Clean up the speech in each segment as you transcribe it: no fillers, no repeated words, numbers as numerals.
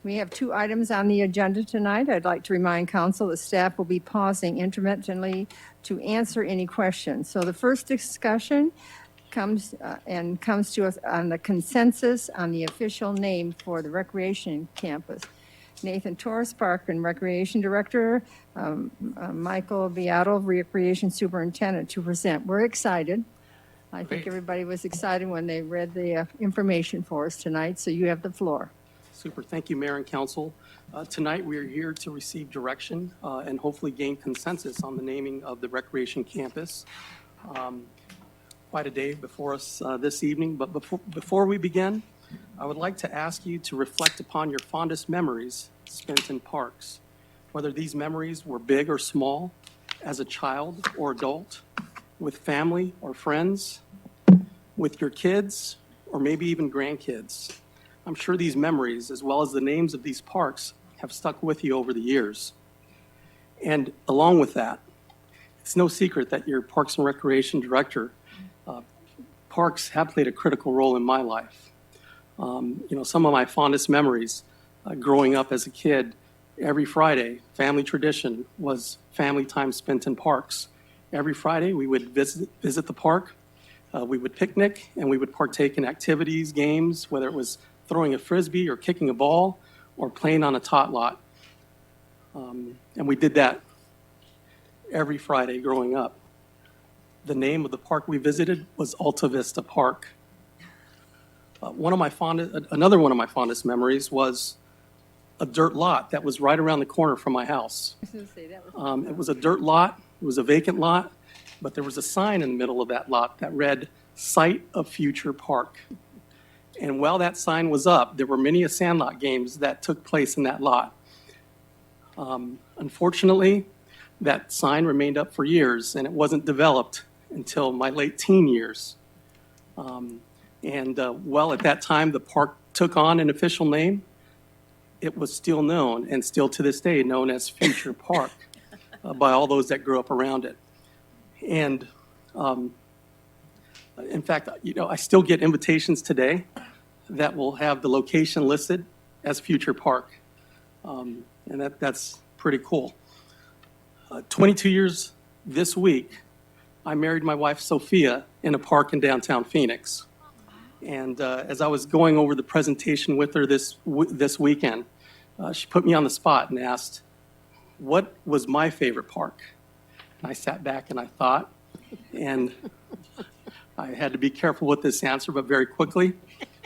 We have 2 items on the agenda tonight. I'd like to remind council that staff will be pausing intermittently to answer any questions. So the first discussion comes to us on the consensus on the official name for the recreation campus. Nathan Torres, Park and Recreation Director, Michael Beato, Recreation Superintendent, to present. We're excited. I think everybody was excited when they read the information for us tonight, so you have the floor. Super. Thank you, Mayor and Council. Tonight, we are here to receive direction and hopefully gain consensus on the naming of the Recreation Campus. Quite a day before us this evening, but before we begin, I would like to ask you to reflect upon your fondest memories spent in parks, whether these memories were big or small, as a child or adult, with family or friends, with your kids, or maybe even grandkids. I'm sure these memories, as well as the names of these parks, have stuck with you over the years. And along with that, it's no secret that your Parks and Recreation Director, parks have played a critical role in my life. Some of my fondest memories growing up as a kid, every Friday, family tradition was family time spent in parks. Every Friday, we would visit the park, we would picnic, and we would partake in activities, games, whether it was throwing a frisbee or kicking a ball or playing on a tot lot. And we did that every Friday growing up. The name of the park we visited was Alta Vista Park. Another one of my fondest memories was a dirt lot that was right around the corner from my house. It was a dirt lot. It was a vacant lot, but there was a sign in the middle of that lot that read, "Site of Future Park." And while that sign was up, there were many a sandlot games that took place in that lot. Unfortunately, that sign remained up for years, and it wasn't developed until my late teen years. At that time, the park took on an official name. It was still known, and still to this day, known as Future Park by all those that grew up around it. And in fact, I still get invitations today that will have the location listed as Future Park. And that's pretty cool. 22 years this week, I married my wife, Sophia, in a park in downtown Phoenix. And as I was going over the presentation with her this weekend, she put me on the spot and asked, what was my favorite park? And I sat back and I thought, and I had to be careful with this answer, but very quickly,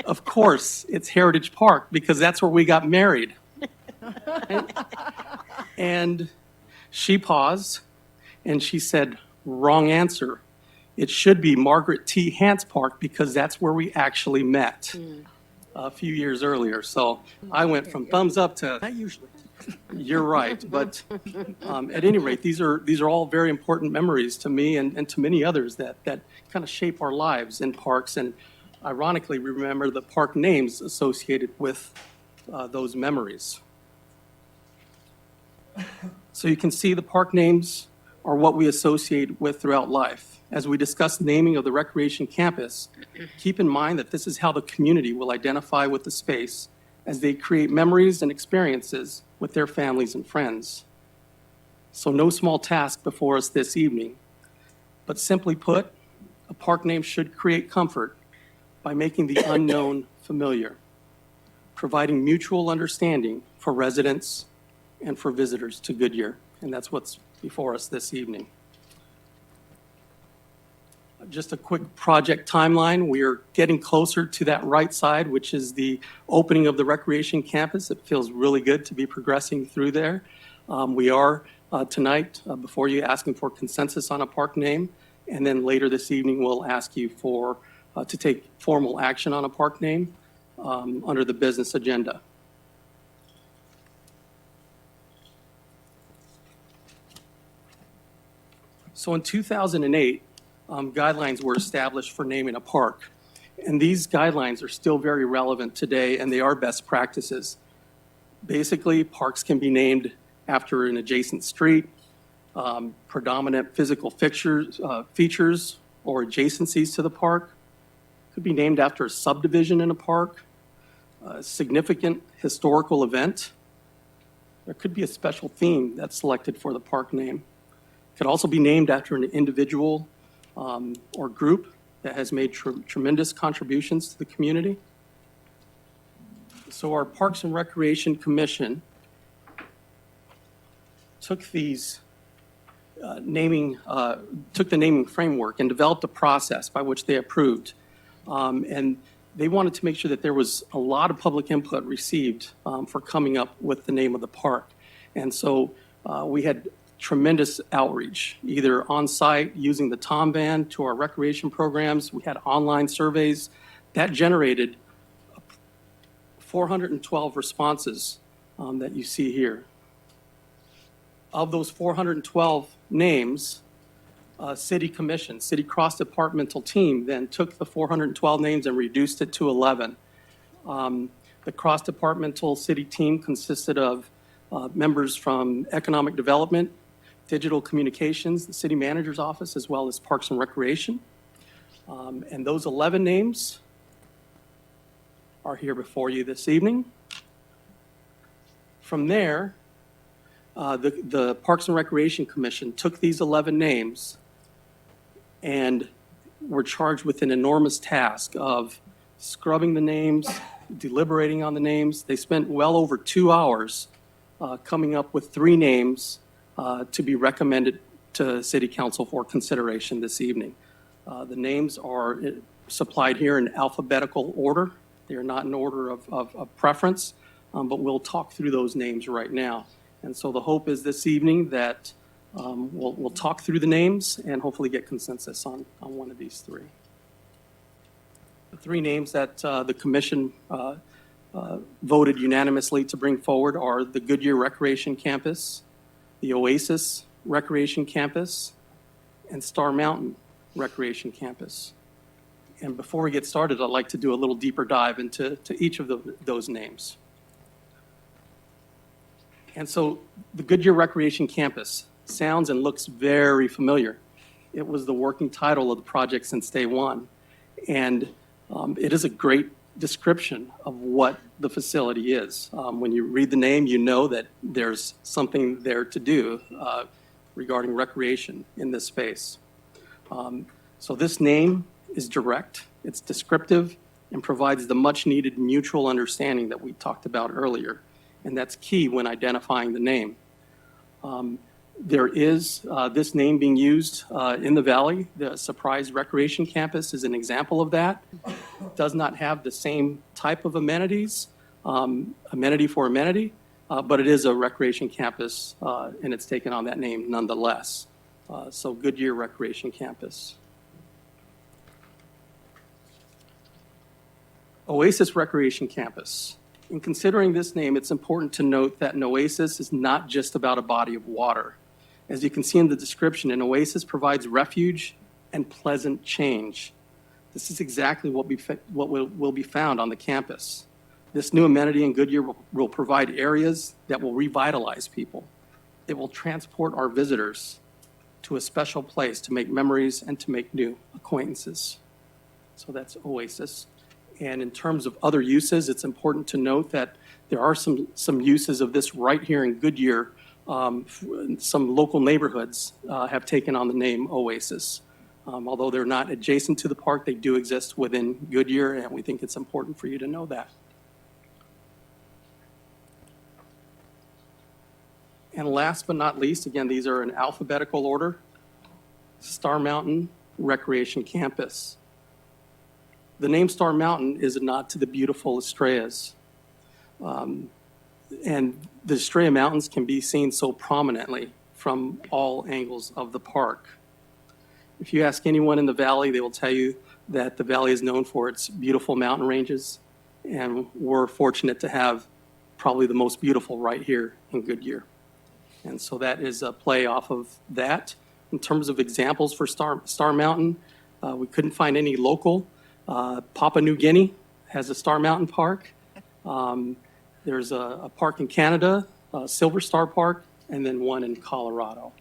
of course, it's Heritage Park, because that's where we got married. And she paused, and she said, wrong answer. It should be Margaret T. Hance Park, because that's where we actually met a few years earlier. So I went from thumbs up to, not usually. You're right. But at any rate, these are all very important memories to me and to many others that kind of shape our lives in parks. And ironically, we remember the park names associated with those memories. So you can see the park names are what we associate with throughout life. As we discuss naming of the recreation campus, keep in mind that this is how the community will identify with the space as they create memories and experiences with their families and friends. So no small task before us this evening, but simply put, a park name should create comfort by making the unknown familiar, providing mutual understanding for residents and for visitors to Goodyear. And that's what's before us this evening. Just a quick project timeline. We are getting closer to that right side, which is the opening of the recreation campus. It feels really good to be progressing through there. We are tonight, before you, asking for consensus on a park name. And then later this evening, we'll ask you to take formal action on a park name under the business agenda. So in 2008, guidelines were established for naming a park. And these guidelines are still very relevant today, and they are best practices. Basically, parks can be named after an adjacent street, predominant physical features or adjacencies to the park. Could be named after a subdivision in a park, a significant historical event. There could be a special theme that's selected for the park name. It could also be named after an individual or group that has made tremendous contributions to the community. So our Parks and Recreation Commission took these took the naming framework and developed a process by which they approved. And they wanted to make sure that there was a lot of public input received for coming up with the name of the park. And so we had tremendous outreach, either on site using the Tom van to our recreation programs. We had online surveys that generated 412 responses that you see here. Of those 412 names, city commission, city cross-departmental team then took the 412 names and reduced it to 11. The cross-departmental city team consisted of members from economic development, digital communications, the city manager's office, as well as Parks and Recreation. And those 11 names are here before you this evening. From there, the Parks and Recreation Commission took these 11 names and were charged with an enormous task of scrubbing the names, deliberating on the names. They spent well over 2 hours coming up with 3 names to be recommended to City Council for consideration this evening. The names are supplied here in alphabetical order. They are not in order of preference, but we'll talk through those names right now. And so the hope is this evening that we'll talk through the names and hopefully get consensus on one of these 3. The 3 names that the commission voted unanimously to bring forward are the Goodyear Recreation Campus, the Oasis Recreation Campus, and Star Mountain Recreation Campus. And before we get started, I'd like to do a little deeper dive into each of those names. And so the Goodyear Recreation Campus sounds and looks very familiar. It was the working title of the project since day one. And it is a great description of what the facility is. When you read the name, you know that there's something there to do regarding recreation in this space. So this name is direct, it's descriptive, and provides the much-needed mutual understanding that we talked about earlier. And that's key when identifying the name. There is this name being used in the Valley. The Surprise Recreation Campus is an example of that. It does not have the same type of amenities, amenity for amenity, but it is a recreation campus, and it's taken on that name nonetheless. So Goodyear Recreation Campus. Oasis Recreation Campus. In considering this name, it's important to note that an oasis is not just about a body of water. As you can see in the description, an oasis provides refuge and pleasant change. This is exactly what will be found on the campus. This new amenity in Goodyear will provide areas that will revitalize people. It will transport our visitors to a special place to make memories and to make new acquaintances. So that's Oasis. And in terms of other uses, it's important to note that there are some uses of this right here in Goodyear. Some local neighborhoods have taken on the name Oasis. Although they're not adjacent to the park, they do exist within Goodyear, and we think it's important for you to know that. And last but not least, again, these are in alphabetical order, Star Mountain Recreation Campus. The name Star Mountain is a nod to the beautiful Estrellas. And the Estrella Mountains can be seen so prominently from all angles of the park. If you ask anyone in the valley, they will tell you that the valley is known for its beautiful mountain ranges, and we're fortunate to have probably the most beautiful right here in Goodyear. And so that is a play off of that. In terms of examples for Star Mountain, we couldn't find any local. Papua New Guinea has a Star Mountain Park. There's a park in Canada, Silver Star Park, and then one in Colorado.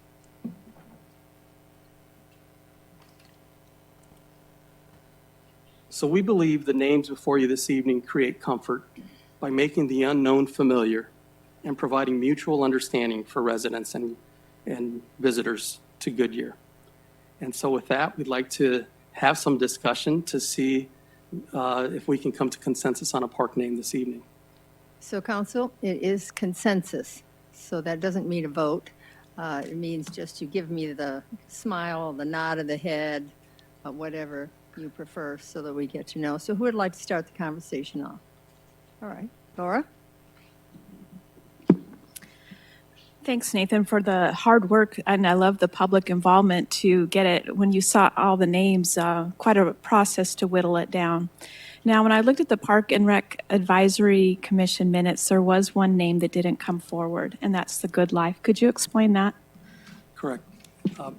So we believe the names before you this evening create comfort by making the unknown familiar and providing mutual understanding for residents and visitors to Goodyear. And so with that, we'd like to have some discussion to see if we can come to consensus on a park name this evening. So council, it is consensus, so that doesn't mean a vote. It means just you give me the smile, the nod of the head, whatever you prefer, so that we get to know. So who would like to start the conversation off? All right, Laura? Thanks, Nathan, for the hard work, and I love the public involvement to get it. When you saw all the names, quite a process to whittle it down. Now, when I looked at the Park and Rec Advisory Commission minutes, there was one name that didn't come forward, and that's the Good Life. Could you explain that? Correct.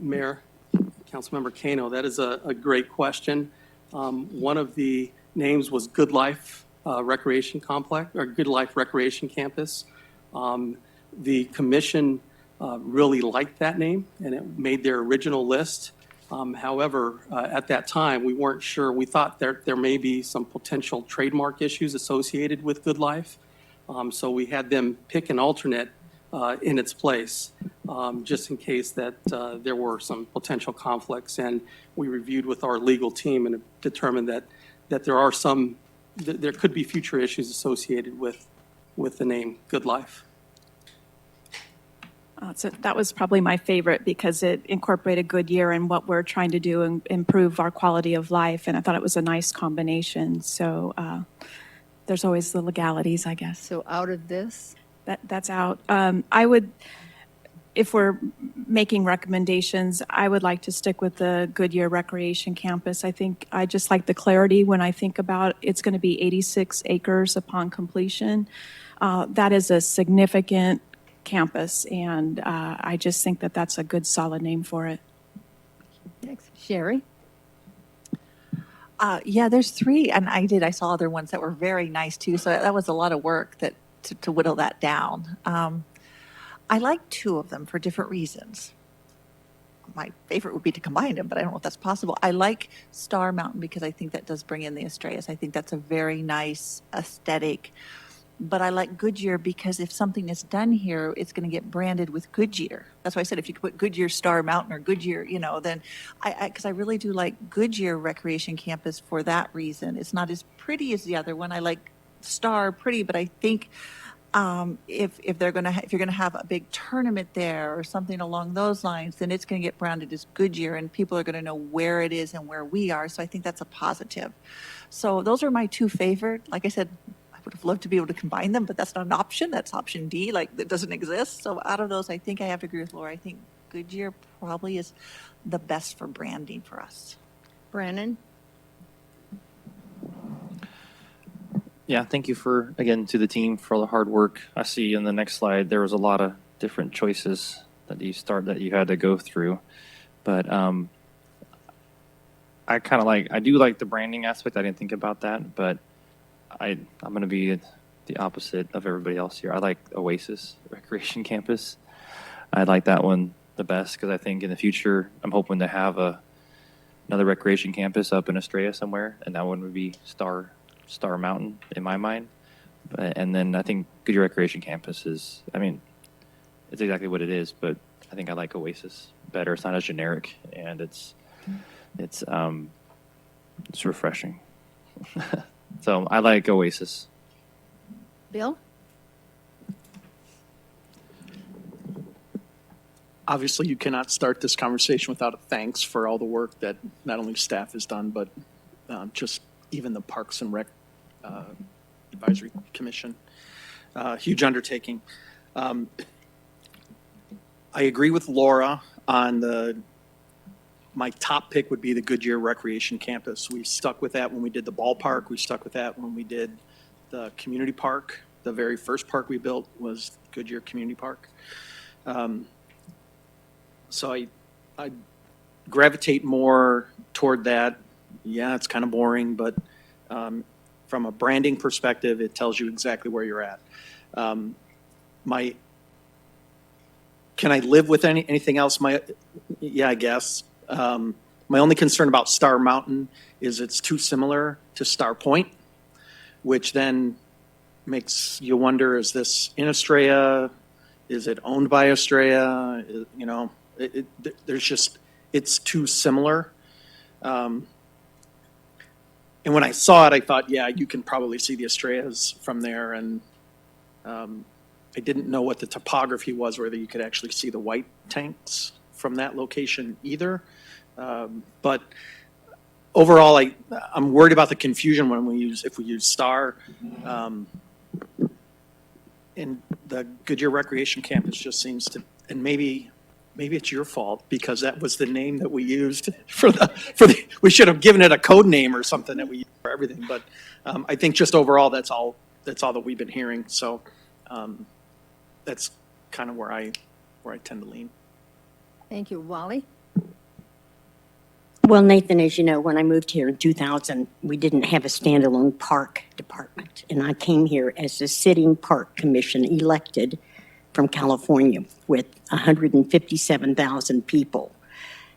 Mayor, Councilmember Kano, that is a great question. One of the names was Good Life Recreation Complex, or Good Life Recreation Campus. The commission really liked that name, and it made their original list. However, at that time, we weren't sure. We thought there may be some potential trademark issues associated with Good Life. So we had them pick an alternate in its place, just in case that there were some potential conflicts. And we reviewed with our legal team and determined that there could be future issues associated with the name Good Life. So that was probably my favorite because it incorporated Goodyear and what we're trying to do and improve our quality of life. And I thought it was a nice combination. So there's always the legalities, I guess. So out of this, That's out. I would, if we're making recommendations, I would like to stick with the Goodyear Recreation Campus. I think I just like the clarity when I think about it's going to be 86 acres upon completion. That is a significant campus, and I just think that that's a good, solid name for it. next, Sherry? Yeah, there's three, and I saw other ones that were very nice too. So that was a lot of work to whittle that down. I like two of them for different reasons. My favorite would be to combine them, but I don't know if that's possible. I like Star Mountain because I think that does bring in the Estrellas. I think that's a very nice aesthetic. But I like Goodyear because if something is done here, it's going to get branded with Goodyear. That's why I said if you could put Goodyear Star Mountain or Goodyear, then because I really do like Goodyear Recreation Campus for that reason. It's not as pretty as the other one. I like Star pretty, but I think if you're going to have a big tournament there or something along those lines, then it's going to get branded as Goodyear, and people are going to know where it is and where we are. So I think that's a positive. So those are my two favorite. Like I said, would have loved to be able to combine them, but that's not an option. That's option D, that doesn't exist. So out of those, I think I have to agree with Laura. I think Goodyear probably is the best for branding for us. Brandon? Yeah, thank you to the team for all the hard work. I see in the next slide, there was a lot of different choices that you had to go through. But I do like the branding aspect. I didn't think about that, but I'm going to be the opposite of everybody else here. I like Oasis Recreation Campus. I like that one the best because I think in the future, I'm hoping to have another recreation campus up in Estrella somewhere, and that one would be Star Mountain in my mind. And then I think Goodyear Recreation Campus is, it's exactly what it is, but I think I like Oasis better. It's not as generic, and it's refreshing. So I like Oasis. Bill? Obviously, you cannot start this conversation without a thanks for all the work that not only staff has done, but just even the Parks and Rec Advisory Commission. Huge undertaking. I agree with Laura on my top pick would be the Goodyear Recreation Campus. We stuck with that when we did the ballpark. We stuck with that when we did the community park. The very first park we built was Goodyear Community Park. So I gravitate more toward that. Yeah, it's kind of boring, but from a branding perspective, it tells you exactly where you're at. Can I live with anything else? Yeah, I guess. My only concern about Star Mountain is it's too similar to Star Point, which then makes you wonder, is this in Estrella? Is it owned by Estrella? You know, there's just, it's too similar. And when I saw it, I thought, yeah, you can probably see the Estrellas from there. And I didn't know what the topography was, whether you could actually see the white tanks from that location either. But overall, I'm worried about the confusion if we use Star. And the Goodyear Recreation Campus just seems to, and maybe it's your fault because that was the name that we used we should have given it a code name or something that we use for everything. But I think just overall, that's all that we've been hearing. So that's kind of where I tend to lean. Thank you. Wally? Well, Nathan, as you know, when I moved here in 2000, we didn't have a standalone park department. And I came here as a sitting park commission elected from California with 157,000 people.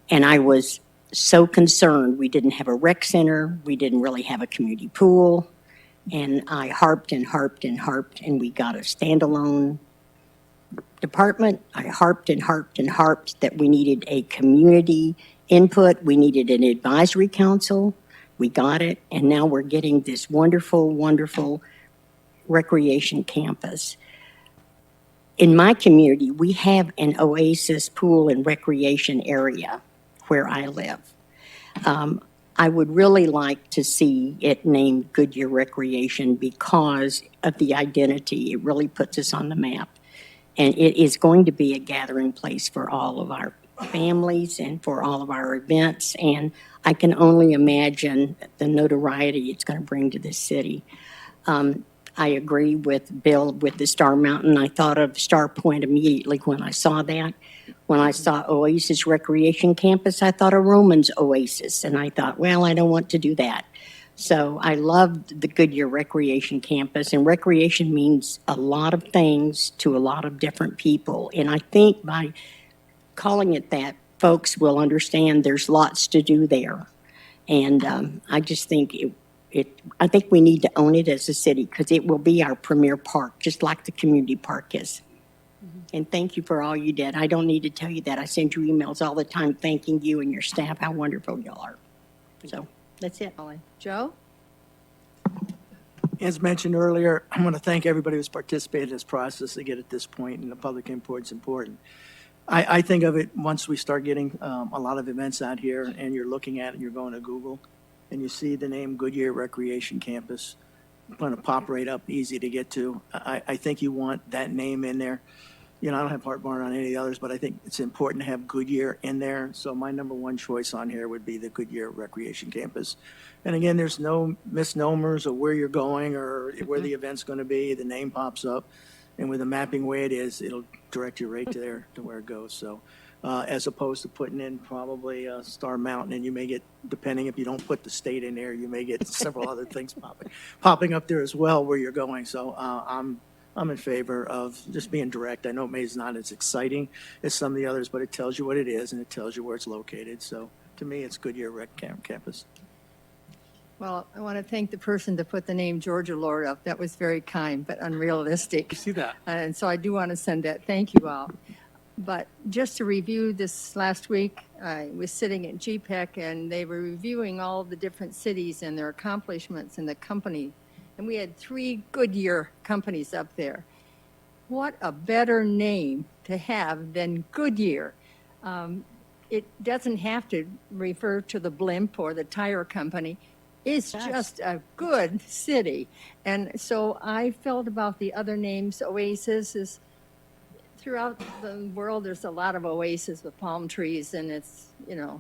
And I was so concerned. We didn't have a rec center. We didn't really have a community pool. And I harped and harped and harped, and we got a standalone department. I harped and harped and harped that we needed a community input. We needed an advisory council. We got it. And now we're getting this wonderful, wonderful recreation campus. In my community, we have an oasis pool and recreation area where I live. I would really like to see it named Goodyear Recreation because of the identity. It really puts us on the map. And it is going to be a gathering place for all of our families and for all of our events. And I can only imagine the notoriety it's going to bring to this city. I agree with Bill with the Star Mountain. I thought of Star Point immediately when I saw that. When I saw Oasis Recreation Campus, I thought of Roman's Oasis. And I thought, well, I don't want to do that. So I loved the Goodyear Recreation Campus. And recreation means a lot of things to a lot of different people. And I think by calling it that, folks will understand there's lots to do there. And I just think I think we need to own it as a city because it will be our premier park, just like the community park is. And thank you for all you did. I don't need to tell you that. I send you emails all the time thanking you and your staff, how wonderful y'all are. So that's it. Wally. Joe? As mentioned earlier, I want to thank everybody who's participated in this process to get at this point, and the public input is important. I think of it, once we start getting a lot of events out here, and you're looking at it, you're going to Google, and you see the name Goodyear Recreation Campus, it's going to pop right up, easy to get to. I think you want that name in there. You know, I don't have heartburn on any of the others, but I think it's important to have Goodyear in there. So my number one choice on here would be the Goodyear Recreation Campus. And again, there's no misnomers of where you're going or where the event's going to be. The name pops up. And with the mapping way it is, it'll direct you right to there to where it goes. So as opposed to putting in probably Star Mountain, and you may get, depending if you don't put the state in there, you may get several other things popping up there as well where you're going. So I'm in favor of just being direct. I know it may not as exciting as some of the others, but it tells you what it is and it tells you where it's located. So to me, it's Goodyear Rec Campus. Well, I want to thank the person that put the name Georgia Lord up. That was very kind, but unrealistic. You see that? And so I do want to send that. Thank you all. But just to review this last week, I was sitting at GPEC and they were reviewing all the different cities and their accomplishments in the company. And we had 3 Goodyear companies up there. What a better name to have than Goodyear. It doesn't have to refer to the blimp or the tire company. It's just a good city. And so I felt about the other names. Oasis is, throughout the world, there's a lot of oases with palm trees, and it's, you know,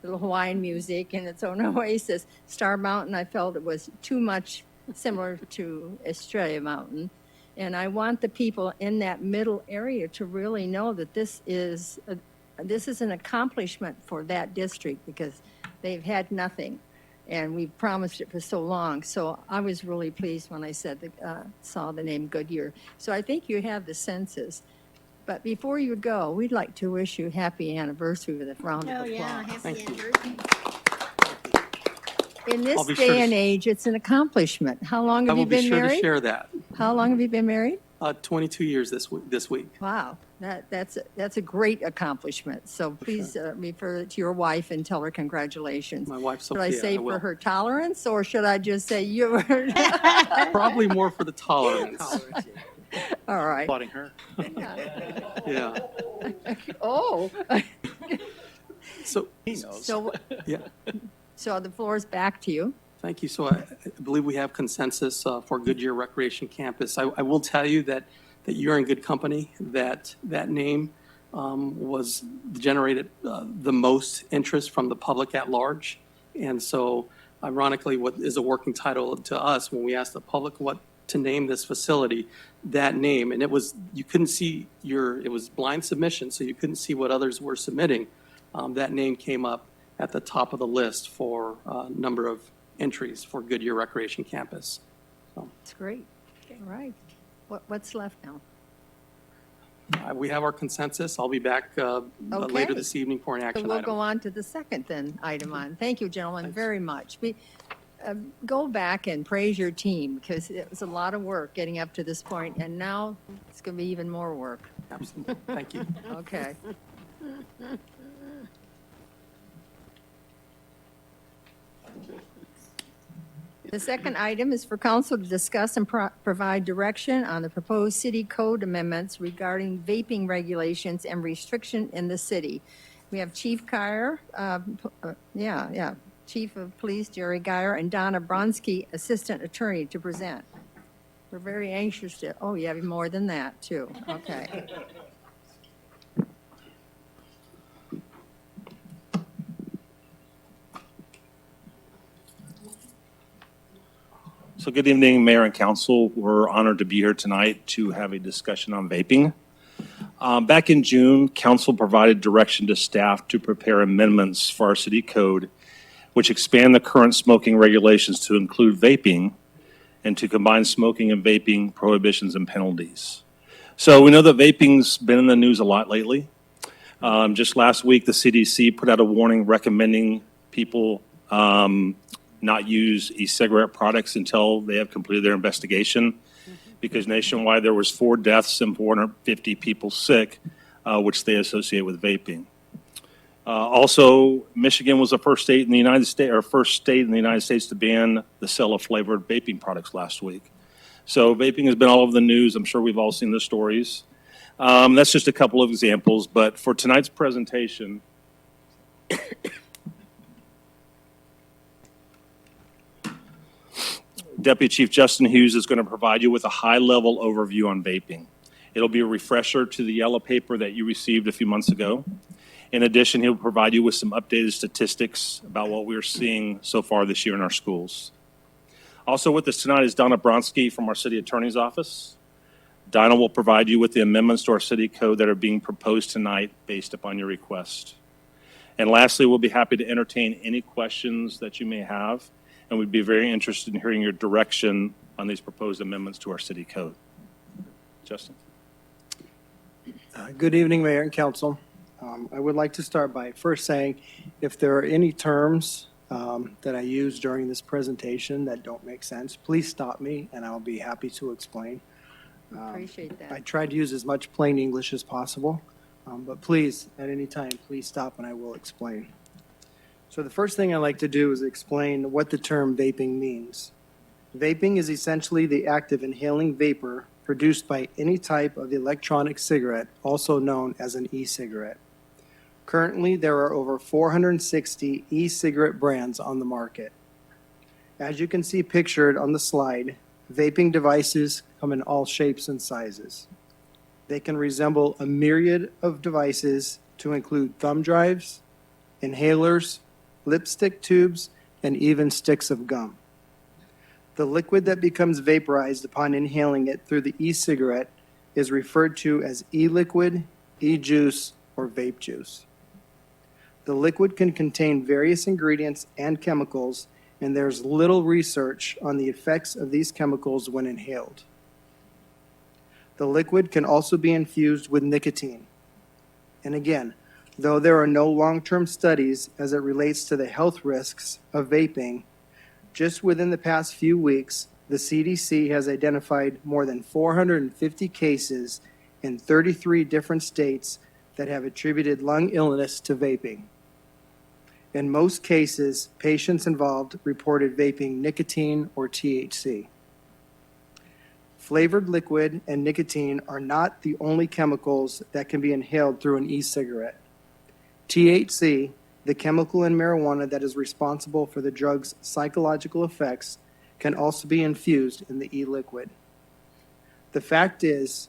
little Hawaiian music and its own oasis. Star Mountain, I felt it was too much similar to Estrella Mountain. And I want the people in that middle area to really know that this is an accomplishment for that district because they've had nothing. And we've promised it for so long. So I was really pleased when I saw the name Goodyear. So I think you have the senses. But before you go, we'd like to wish you happy anniversary with a round of applause. happy anniversary. In this I'll be sure day to and sh- age, it's an accomplishment. How long I have will you be been sure to married? share that. How long have you been married? 22 years this week. Wow, that's a great accomplishment. So please refer to your wife and tell her congratulations. My wife, Should I Sophia, say I will. for her tolerance, or should I just say you? Probably more for the tolerance. All right. Applauding her. Yeah. Oh, So, so, yeah, so the floor is back to you. thank you. So I believe we have consensus for Goodyear Recreation Campus. I will tell you that you're in good company, that name was generated the most interest from the public at large. And so ironically, what is a working title to us, when we asked the public what to name this facility, that name, and you couldn't see it was blind submission, so you couldn't see what others were submitting. That name came up at the top of the list for number of entries for Goodyear Recreation Campus. So It's great. All right. What's left now? we have our consensus. I'll be back Okay. later this evening for an So action we'll item. go on to the second then item on. Thank you, gentlemen, very much. Go back and praise your team because it was a lot of work getting up to this point, and now it's going to be even more work. Absolutely. Thank you. Okay. The second item is for council to discuss and provide direction on the proposed city code amendments regarding vaping regulations and restriction in the city. We have Chief Geyer, Chief of Police Jerry Geyer, and Donna Bronski, Assistant Attorney, to present. We're very anxious to, oh, you have more than that, too. Okay. So good evening, Mayor and Council. We're honored to be here tonight to have a discussion on vaping. Back in June, Council provided direction to staff to prepare amendments for our city code, which expand the current smoking regulations to include vaping and to combine smoking and vaping prohibitions and penalties. So we know that vaping's been in the news a lot lately. Just last week, the CDC put out a warning recommending people not use e-cigarette products until they have completed their investigation, because nationwide there was 4 deaths and 450 people sick, which they associate with vaping. Also, Michigan was the first state in the United States, to ban the sale of flavored vaping products last week. So vaping has been all over the news. I'm sure we've all seen the stories. That's just a couple of examples, but for tonight's presentation, Deputy Chief Justin Hughes is going to provide you with a high-level overview on vaping. It'll be a refresher to the yellow paper that you received a few months ago. In addition, he'll provide you with some updated statistics about what we're seeing so far this year in our schools. Also with us tonight is Donna Bronski from our City Attorney's Office. Donna will provide you with the amendments to our city code that are being proposed tonight based upon your request. And lastly, we'll be happy to entertain any questions that you may have, and we'd be very interested in hearing your direction on these proposed amendments to our city code. Justin? Good evening, Mayor and Council. I would like to start by first saying if there are any terms that I use during this presentation that don't make sense, please stop me and I'll be happy to explain. Appreciate I that. try to use as much plain English as possible, but please, at any time, please stop and I will explain. So the first thing I like to do is explain what the term vaping means. Vaping is essentially the act of inhaling vapor produced by any type of electronic cigarette, also known as an e-cigarette. Currently, there are over 460 e-cigarette brands on the market. As you can see pictured on the slide, vaping devices come in all shapes and sizes. They can resemble a myriad of devices to include thumb drives, inhalers, lipstick tubes, and even sticks of gum. The liquid that becomes vaporized upon inhaling it through the e-cigarette is referred to as e-liquid, e-juice, or vape juice. The liquid can contain various ingredients and chemicals, and there's little research on the effects of these chemicals when inhaled. The liquid can also be infused with nicotine. And again, though there are no long-term studies as it relates to the health risks of vaping, Just within the past few weeks, the CDC has identified more than 450 cases in 33 different states that have attributed lung illness to vaping. In most cases, patients involved reported vaping nicotine or THC. Flavored liquid and nicotine are not the only chemicals that can be inhaled through an e-cigarette. THC, the chemical in marijuana that is responsible for the drug's psychological effects, can also be infused in the e-liquid. The fact is,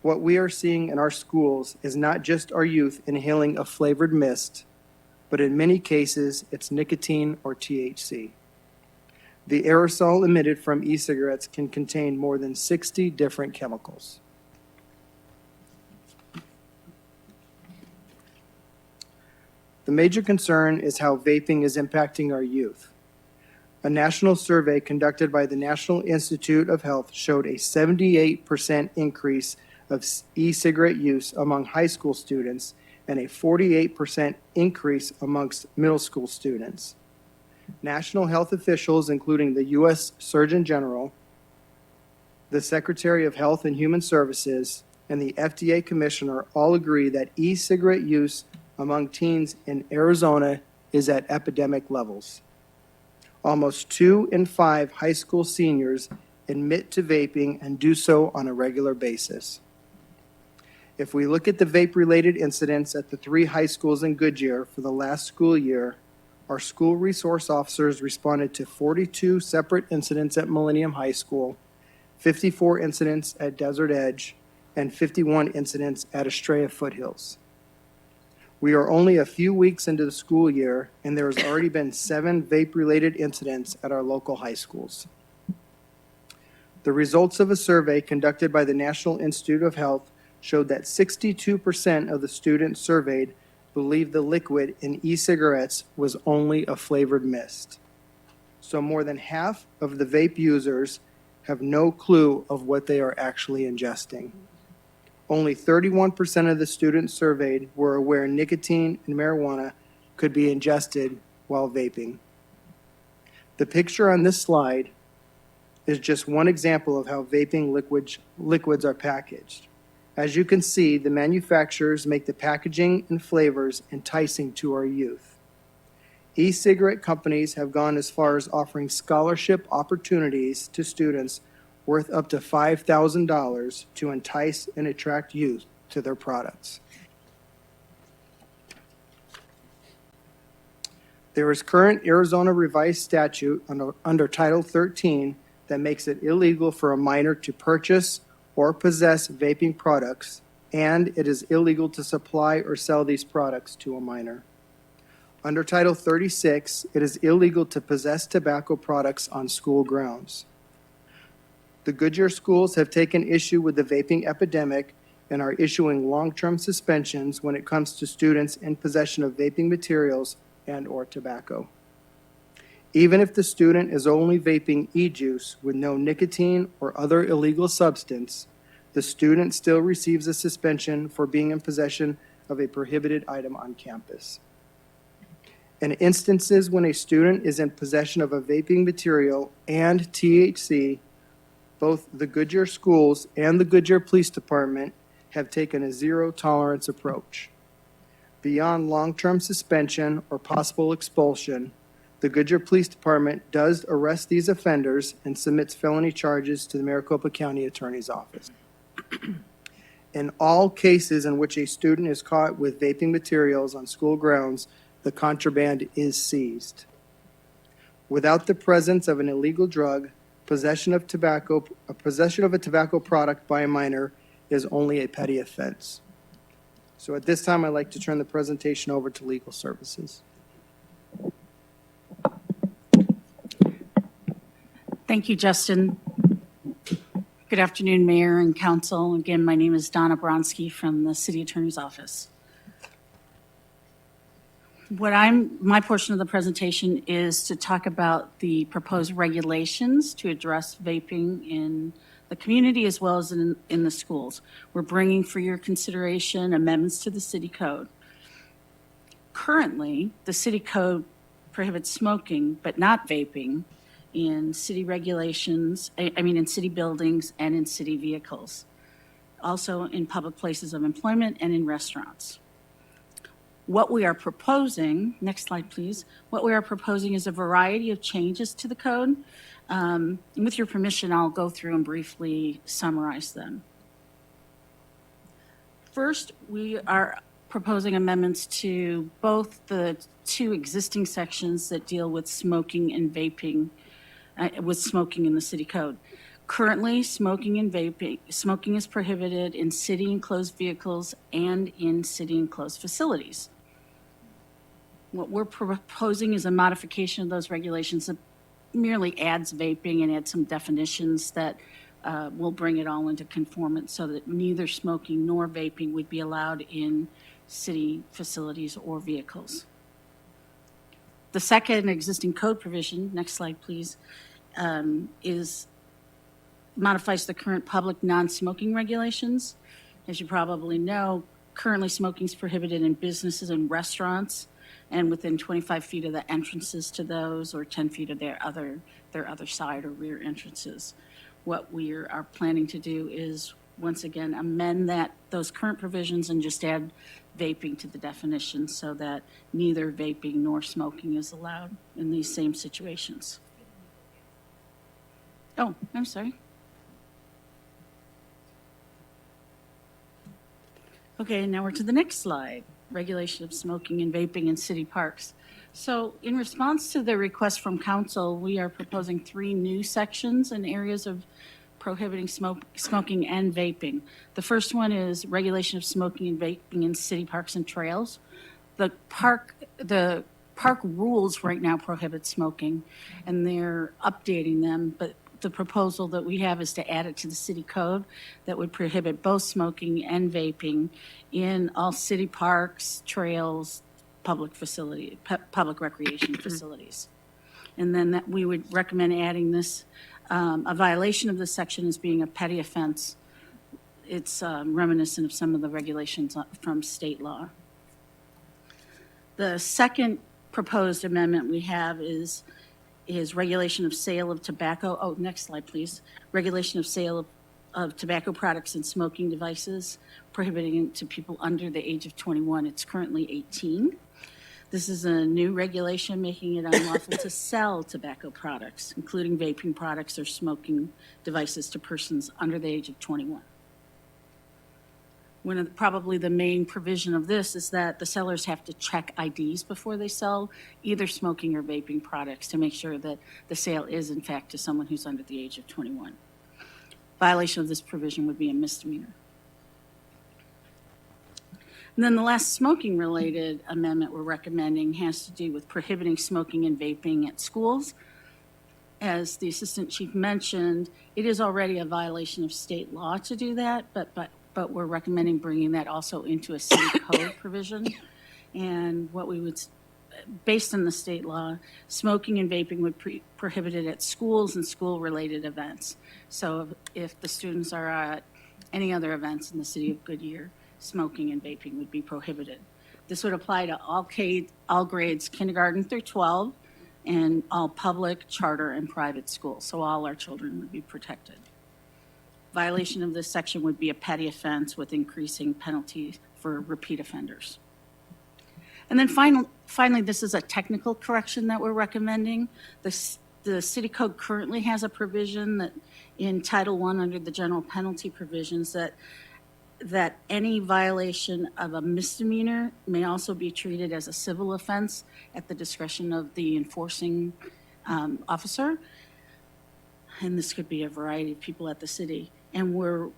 what we are seeing in our schools is not just our youth inhaling a flavored mist, but in many cases, it's nicotine or THC. The aerosol emitted from e-cigarettes can contain more than 60 different chemicals. The major concern is how vaping is impacting our youth. A national survey conducted by the National Institute of Health showed a 78% increase of e-cigarette use among high school students and a 48% increase amongst middle school students. National health officials, including the U.S. Surgeon General, the Secretary of Health and Human Services, and the FDA Commissioner all agree that e-cigarette use among teens in Arizona is at epidemic levels. Almost 2 in 5 high school seniors admit to vaping and do so on a regular basis. If we look at the vape-related incidents at the 3 high schools in Goodyear for the last school year, our school resource officers responded to 42 separate incidents at Millennium High School, 54 incidents at Desert Edge, and 51 incidents at Estrella Foothills. We are only a few weeks into the school year, and there has already been 7 vape-related incidents at our local high schools. The results of a survey conducted by the National Institute of Health showed that 62% of the students surveyed believed the liquid in e-cigarettes was only a flavored mist. So more than half of the vape users have no clue of what they are actually ingesting. Only 31% of the students surveyed were aware nicotine and marijuana could be ingested while vaping. The picture on this slide is just one example of how vaping liquids are packaged. As you can see, the manufacturers make the packaging and flavors enticing to our youth. E-cigarette companies have gone as far as offering scholarship opportunities to students worth up to $5,000 to entice and attract youth to their products. There is current Arizona revised statute under Title 13 that makes it illegal for a minor to purchase or possess vaping products, and it is illegal to supply or sell these products to a minor. Under Title 36, it is illegal to possess tobacco products on school grounds. The Goodyear schools have taken issue with the vaping epidemic and are issuing long-term suspensions when it comes to students in possession of vaping materials and/or tobacco. Even if the student is only vaping e-juice with no nicotine or other illegal substance, the student still receives a suspension for being in possession of a prohibited item on campus. In instances when a student is in possession of a vaping material and THC, both the Goodyear schools and the Goodyear Police Department have taken a zero-tolerance approach. Beyond long-term suspension or possible expulsion, the Goodyear Police Department does arrest these offenders and submits felony charges to the Maricopa County Attorney's Office. In all cases in which a student is caught with vaping materials on school grounds, the contraband is seized. Without the presence of an illegal drug, possession of a tobacco product by a minor is only a petty offense. So at this time, I'd like to turn the presentation over to Legal Services. Thank you, Justin. Good afternoon, Mayor and Council. Again, my name is Donna Bronski from the City Attorney's Office. My portion of the presentation is to talk about the proposed regulations to address vaping in the community as well as in the schools. We're bringing for your consideration amendments to the city code. Currently, the city code prohibits smoking, but not vaping, in city regulations, in city buildings and in city vehicles. Also in public places of employment and in restaurants. What we are proposing, next slide please, what we are proposing is a variety of changes to the code. And with your permission, I'll go through and briefly summarize them. First, we are proposing amendments to both the two existing sections that deal with smoking and vaping, with smoking in the city code. Currently, smoking is prohibited in city enclosed vehicles and in city enclosed facilities. What we're proposing is a modification of those regulations that merely adds vaping and adds some definitions that will bring it all into conformance so that neither smoking nor vaping would be allowed in city facilities or vehicles. The second existing code provision, next slide please, modifies the current public non-smoking regulations. As you probably know, currently smoking is prohibited in businesses and restaurants and within 25 feet of the entrances to those or 10 feet of their other side or rear entrances. What we are planning to do is, once again, amend those current provisions and just add vaping to the definition so that neither vaping nor smoking is allowed in these same situations. Oh, I'm sorry. Okay, now we're to the next slide, regulation of smoking and vaping in city parks. So in response to the request from council, we are proposing 3 new sections in areas of prohibiting smoking and vaping. The first one is regulation of smoking and vaping in city parks and trails. The park rules right now prohibit smoking, and they're updating them, but the proposal that we have is to add it to the city code that would prohibit both smoking and vaping in all city parks, trails, public recreation facilities. And then that we would recommend adding this, a violation of this section as being a petty offense. It's reminiscent of some of the regulations from state law. The second proposed amendment we have is regulation of sale of tobacco. Oh, next slide, please. Regulation of sale of tobacco products and smoking devices, prohibiting it to people under the age of 21. It's currently 18. This is a new regulation making it unlawful to sell tobacco products, including vaping products or smoking devices, to persons under the age of 21. Probably the main provision of this is that the sellers have to check IDs before they sell either smoking or vaping products to make sure that the sale is in fact to someone who's under the age of 21. Violation of this provision would be a misdemeanor. And then the last smoking-related amendment we're recommending has to do with prohibiting smoking and vaping at schools. As the Assistant Chief mentioned, it is already a violation of state law to do that, but we're recommending bringing that also into a city code provision. And what we would, based on the state law, smoking and vaping would be prohibited at schools and school-related events. So if the students are at any other events in the city of Goodyear, smoking and vaping would be prohibited. This would apply to all grades, kindergarten through 12, and all public, charter, and private schools. So all our children would be protected. Violation of this section would be a petty offense with increasing penalties for repeat offenders. And then finally, this is a technical correction that we're recommending. The city code currently has a provision that in Title I under the general penalty provisions that any violation of a misdemeanor may also be treated as a civil offense at the discretion of the enforcing officer. And this could be a variety of people at the city. And we're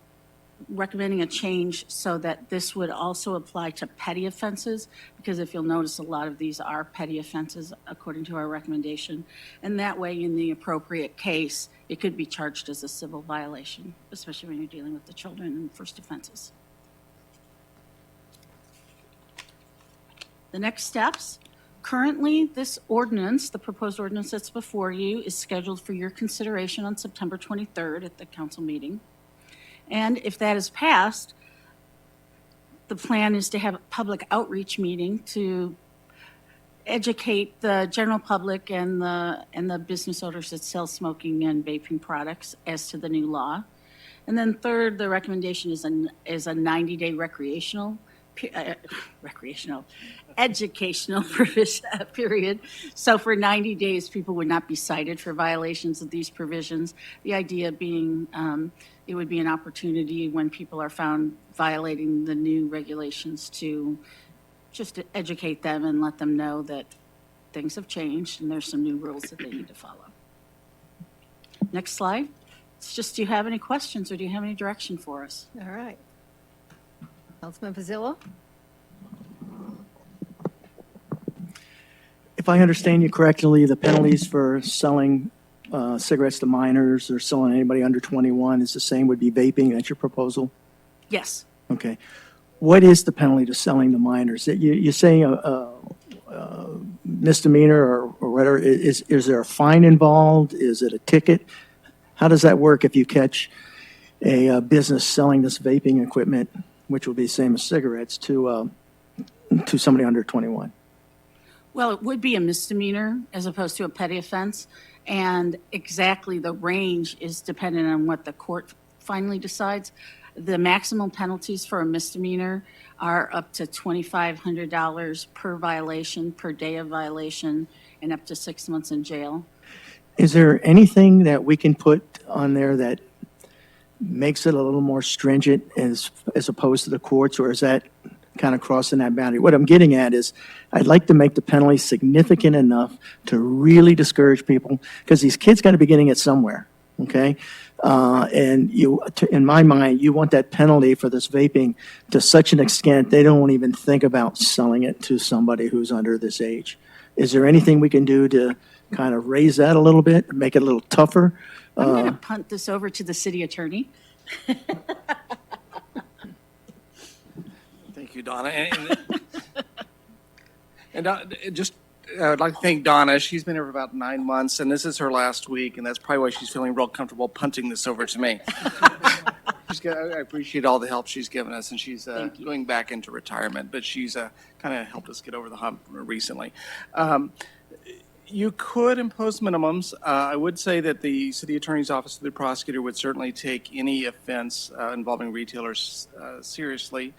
recommending a change so that this would also apply to petty offenses, because if you'll notice, a lot of these are petty offenses according to our recommendation. And that way, in the appropriate case, it could be charged as a civil violation, especially when you're dealing with the children in first offenses. The next steps. Currently, this ordinance, the proposed ordinance that's before you, is scheduled for your consideration on September 23rd at the council meeting. And if that is passed, the plan is to have a public outreach meeting to educate the general public and the business owners that sell smoking and vaping products as to the new law. And then third, the recommendation is a 90-day educational period. So for 90 days, people would not be cited for violations of these provisions. The idea being it would be an opportunity when people are found violating the new regulations to just to educate them and let them know that things have changed and there's some new rules that they need to follow. Next slide. It's just, do you have any questions or do you have any direction for us? All right. Councilman Pizzillo? If I understand you correctly, the penalties for selling cigarettes to minors or selling anybody under 21 is the same, would be vaping. That's your proposal? Yes. Okay. What is the penalty to selling to minors? You're saying a misdemeanor or whatever. Is there a fine involved? Is it a ticket? How does that work if you catch a business selling this vaping equipment, which will be the same as cigarettes, to somebody under 21? Well, it would be a misdemeanor as opposed to a petty offense. And exactly the range is dependent on what the court finally decides. The maximum penalties for a misdemeanor are up to $2,500 per violation, per day of violation, and up to 6 months in jail. Is there anything that we can put on there that makes it a little more stringent as opposed to the courts, or is that kind of crossing that boundary? What I'm getting at is I'd like to make the penalty significant enough to really discourage people, because these kids got to be getting it somewhere, okay? And in my mind, you want that penalty for this vaping to such an extent they don't even think about selling it to somebody who's under this age. Is there anything we can do to kind of raise that a little bit, make it a little tougher? I'm going to punt this over to the city attorney. Thank you, Donna. I'd like to thank Donna. She's been here for about 9 months, and this is her last week, and that's probably why she's feeling real comfortable punting this over to me. I appreciate all the help she's given us, and she's going back into retirement, but she's kind of helped us get over the hump recently. You could impose minimums. I would say that the city attorney's office of the prosecutor would certainly take any offense involving retailers seriously.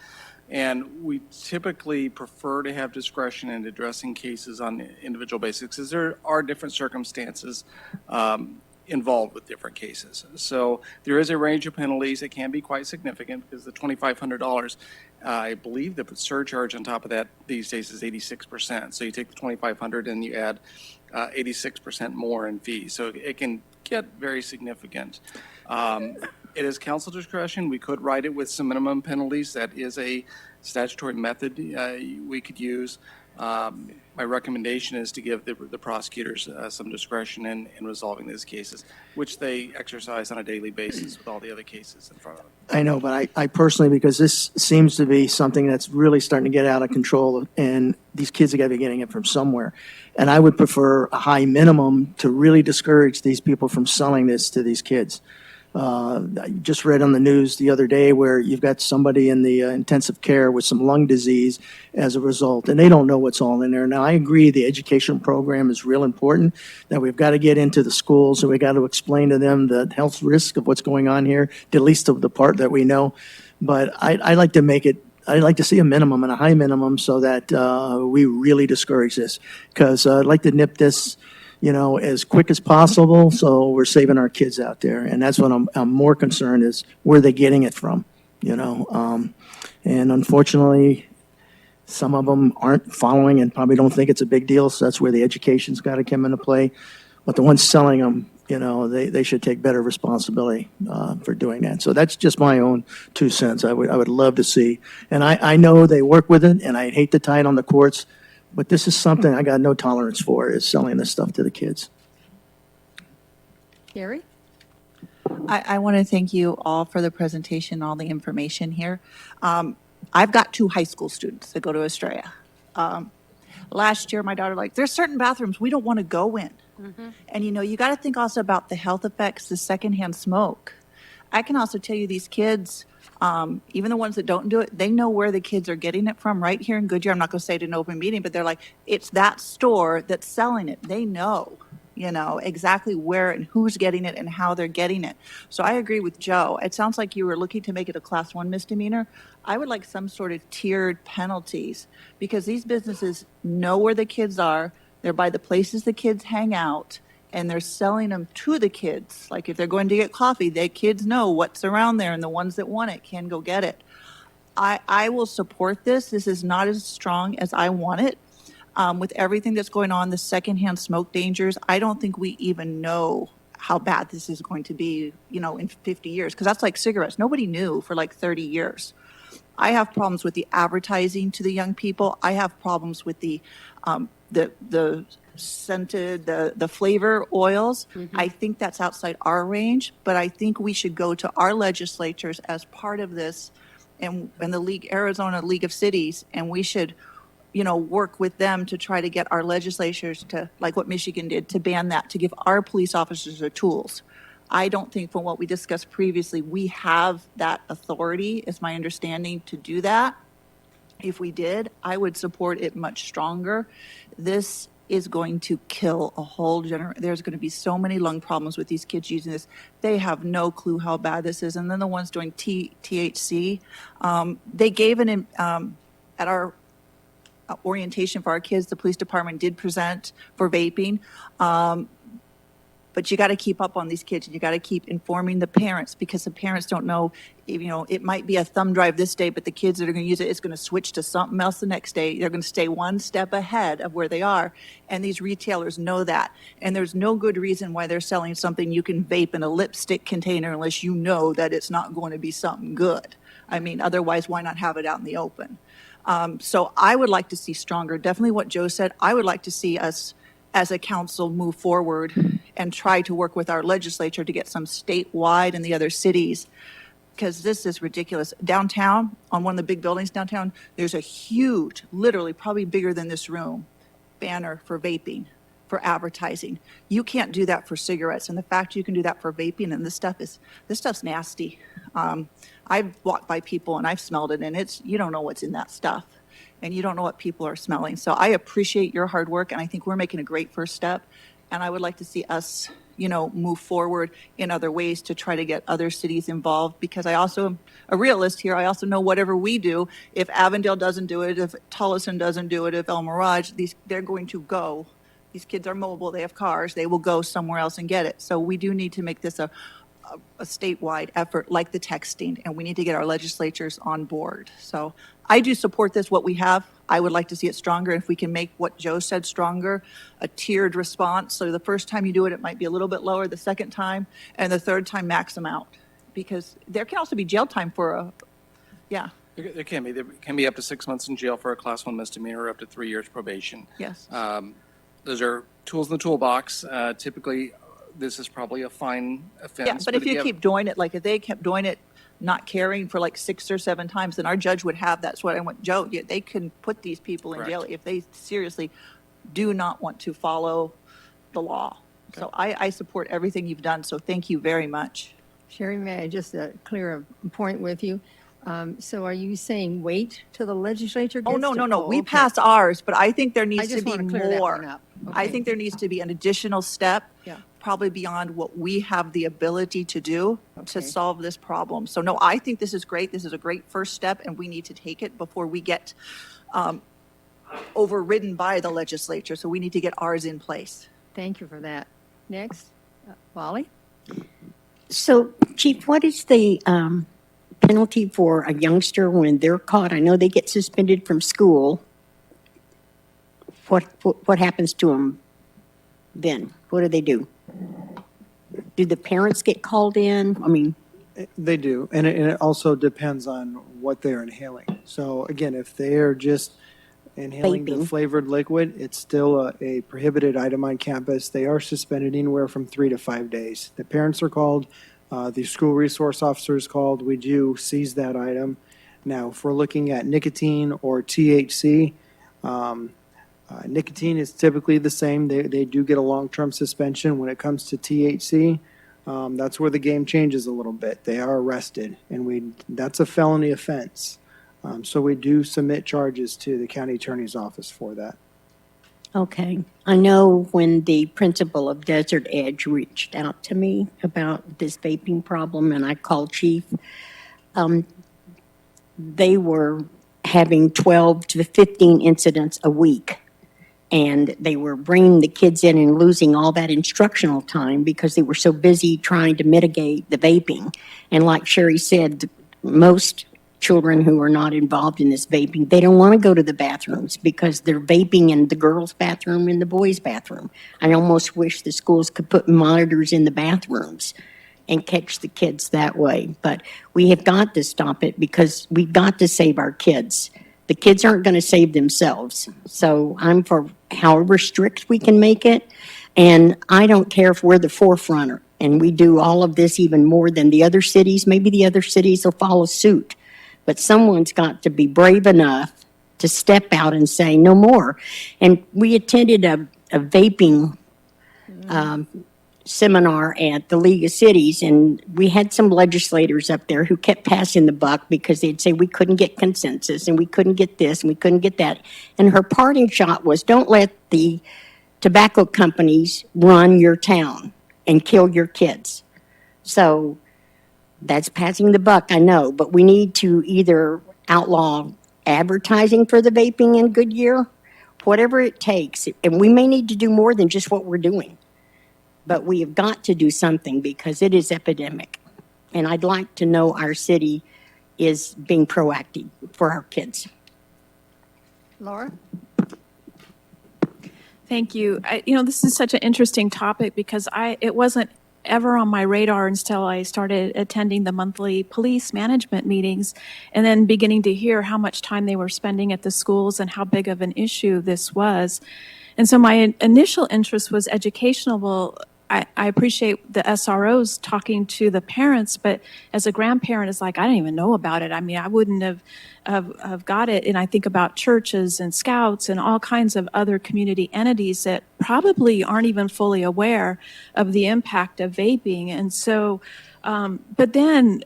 And we typically prefer to have discretion in addressing cases on an individual basis, because there are different circumstances involved with different cases. So there is a range of penalties that can be quite significant, because the $2,500, I believe the surcharge on top of that these days is 86%. So you take the $2,500 and you add 86% more in fees. So it can get very significant. It is council discretion. We could write it with some minimum penalties. That is a statutory method we could use. My recommendation is to give the prosecutors some discretion in resolving these cases, which they exercise on a daily basis with all the other cases in front of them. I know, but I personally, because this seems to be something that's really starting to get out of control, and these kids are going to be getting it from somewhere. And I would prefer a high minimum to really discourage these people from selling this to these kids. I just read on the news the other day where you've got somebody in the intensive care with some lung disease as a result, and they don't know what's all in there. Now, I agree the education program is real important, that we've got to get into the schools and we got to explain to them the health risk of what's going on here, at least of the part that we know. But I like to make it, I'd like to see a minimum and a high minimum so that we really discourage this, because I'd like to nip this as quick as possible, so we're saving our kids out there. And that's what I'm more concerned is where they're getting it from, And unfortunately, some of them aren't following and probably don't think it's a big deal, so that's where the education's got to come into play. But the ones selling them, they should take better responsibility for doing that. So that's just my own 2 cents. I would love to see. And I know they work with it, and I hate to tie it on the courts, but this is something I got no tolerance for, is selling this stuff to the kids. Gary? I want to thank you all for the presentation, all the information here. I've got 2 high school students that go to Estrella. Last year, my daughter, there's certain bathrooms we don't want to go in. Mm-hmm. And, you got to think also about the health effects, the secondhand smoke. I can also tell you these kids, even the ones that don't do it, they know where the kids are getting it from right here in Goodyear. I'm not going to say it in an open meeting, but they're like, it's that store that's selling it. They know, exactly where and who's getting it and how they're getting it. So I agree with Joe. It sounds like you were looking to make it a class 1 misdemeanor. I would like some sort of tiered penalties because these businesses know where the kids are. They're by the places the kids hang out and they're selling them to the kids. Like if they're going to get coffee, the kids know what's around there and the ones that want it can go get it. I will support this. This is not as strong as I want it. With everything that's going on, the secondhand smoke dangers, I don't think we even know how bad this is going to be, in 50 years, because that's like cigarettes. Nobody knew for like 30 years. I have problems with the advertising to the young people. I have problems with the scented, the flavor oils. I think that's outside our range, but I think we should go to our legislatures as part of this and the League, Arizona League of Cities, and we should, work with them to try to get our legislatures to, like what Michigan did, to ban that, to give our police officers the tools. I don't think from what we discussed previously, we have that authority, is my understanding, to do that. If we did, I would support it much stronger. This is going to kill a whole generation. There's going to be so many lung problems with these kids using this. They have no clue how bad this is. And then the ones doing THC, they gave at our orientation for our kids, the police department did present for vaping. But you got to keep up on these kids and you got to keep informing the parents because the parents don't know, it might be a thumb drive this day, but the kids that are going to use it, it's going to switch to something else the next day. They're going to stay one step ahead of where they are. And these retailers know that. And there's no good reason why they're selling something you can vape in a lipstick container unless you know that it's not going to be something good. I mean, otherwise, why not have it out in the open? So I would like to see stronger, definitely what Joe said. I would like to see us as a council move forward and try to work with our legislature to get some statewide in the other cities, because this is ridiculous. Downtown, on one of the big buildings downtown, there's a huge, literally probably bigger than this room, banner for vaping, for advertising. You can't do that for cigarettes, and the fact you can do that for vaping, and this stuff's nasty. I've walked by people and I've smelled it, and you don't know what's in that stuff. And you don't know what people are smelling. So I appreciate your hard work, and I think we're making a great first step. And I would like to see us, move forward in other ways to try to get other cities involved, because I also am a realist here. I also know whatever we do, if Avondale doesn't do it, if Tolleson doesn't do it, if El Mirage, they're going to go. These kids are mobile, they have cars, they will go somewhere else and get it. So we do need to make this a statewide effort like the texting, and we need to get our legislatures on board. So I do support this, what we have. I would like to see it stronger. If we can make what Joe said stronger, a tiered response. So the first time you do it, it might be a little bit lower, the second time, and the third time max them out. Because there can also be jail time for There can be. There can be up to 6 months in jail for a class 1 misdemeanor, or up to 3 years probation. yes. Those are tools in the toolbox. Typically, this is probably a fine offense. Yeah, but if you keep doing it, like if they kept doing it, not caring for like 6 or 7 times, then our judge would have, that's what I want, Joe, they can put these people in jail if they seriously do not want to follow the law. So I support everything you've done, so thank you very much. Sherry, may I just clear a point with you? So are you saying wait till the legislature gets Oh, no, to- no, no, Oh, we okay. passed ours, but I think there I needs to just be want to clear that one more. up. I Okay. think there needs to be an additional step, Yeah. probably beyond what we have the ability to do to Okay. solve this problem. So no, I think this is great. This is a great first step, and we need to take it before we get overridden by the legislature. So we need to get ours in place. Thank you for that. Next, Wally? So, Chief, what is the penalty for a youngster when they're caught? I know they get suspended from school. What happens to them then? What do they do? Do the parents get called in? I mean, They do, and it also depends on what they're inhaling. So again, if they are just inhaling the Vaping. flavored liquid, it's still a prohibited item on campus. They are suspended anywhere from 3 to 5 days. The parents are called, the school resource officer is called. We do seize that item. Now, if we're looking at nicotine or THC, nicotine is typically the same. They do get a long-term suspension. When it comes to THC, That's where the game changes a little bit. They are arrested, and that's a felony offense. So we do submit charges to the county attorney's office for that. Okay. I know when the principal of Desert Edge reached out to me about this vaping problem, and I called Chief, they were having 12 to 15 incidents a week. And they were bringing the kids in and losing all that instructional time because they were so busy trying to mitigate the vaping. And like Sherry said, most children who are not involved in this vaping, they don't want to go to the bathrooms because they're vaping in the girls' bathroom and the boys' bathroom. I almost wish the schools could put monitors in the bathrooms and catch the kids that way. But we have got to stop it because we've got to save our kids. The kids aren't going to save themselves. So I'm for however strict we can make it. And I don't care if we're the forefront and we do all of this even more than the other cities. Maybe the other cities will follow suit. But someone's got to be brave enough to step out and say no more. And we attended a vaping seminar at the League of Cities, and we had some legislators up there who kept passing the buck because they'd say we couldn't get consensus and we couldn't get this and we couldn't get that. And her parting shot was, don't let the tobacco companies run your town and kill your kids. So that's passing the buck, I know, but we need to either outlaw advertising for the vaping in Goodyear, whatever it takes, and we may need to do more than just what we're doing. But we have got to do something because it is epidemic. And I'd like to know our city is being proactive for our kids. Laura? Thank you. This is such an interesting topic because it wasn't ever on my radar until I started attending the monthly police management meetings and then beginning to hear how much time they were spending at the schools and how big of an issue this was. And so my initial interest was educational. Well, I appreciate the SROs talking to the parents, but as a grandparent, it's like, I didn't even know about it. I mean, I wouldn't have got it. And I think about churches and scouts and all kinds of other community entities that probably aren't even fully aware of the impact of vaping. And so, but then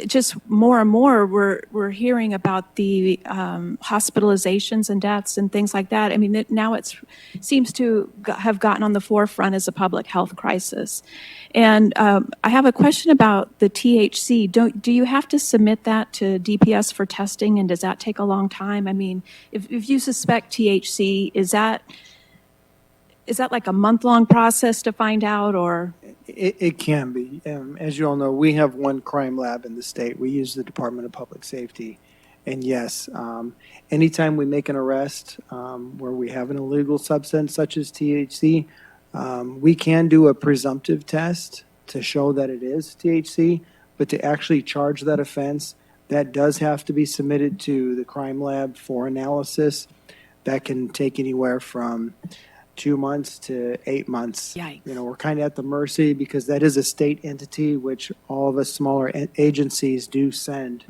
just more and more, we're hearing about the hospitalizations and deaths and things like that. I mean, now it seems to have gotten on the forefront as a public health crisis. And I have a question about the THC. Do you have to submit that to DPS for testing, and does that take a long time? I mean, if you suspect THC, is that like a month-long process to find out, or? It can be. As you all know, we have one crime lab in the state. We use the Department of Public Safety. And yes, anytime we make an arrest where we have an illegal substance such as THC, we can do a presumptive test to show that it is THC, but to actually charge that offense, that does have to be submitted to the crime lab for analysis. That can take anywhere from 2 months to 8 months. Yikes. We're kind of at the mercy because that is a state entity, which all of us smaller agencies do send,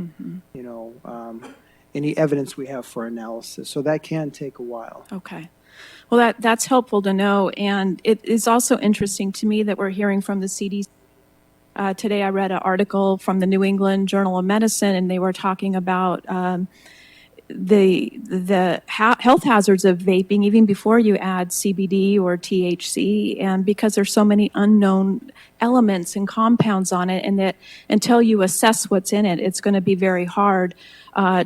any evidence we have for analysis. So that can take a while. Okay. Well, that's helpful to know. And it is also interesting to me that we're hearing from the CDC. Today I read an article from the New England Journal of Medicine, and they were talking about the health hazards of vaping even before you add CBD or THC, and because there's so many unknown elements and compounds on it, and that until you assess what's in it, it's going to be very hard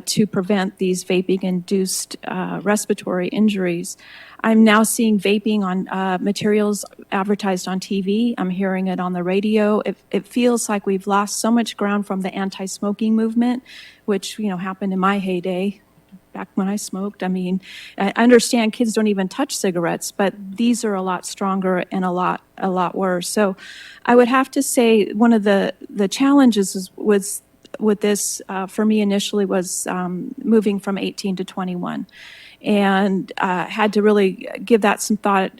to prevent these vaping-induced respiratory injuries. I'm now seeing vaping on materials advertised on TV. I'm hearing it on the radio. It feels like we've lost so much ground from the anti-smoking movement, which happened in my heyday. Back when I smoked. I mean, I understand kids don't even touch cigarettes, but these are a lot stronger and a lot worse. So I would have to say one of the challenges was with this for me initially was moving from 18 to 21, and had to really give that some thought.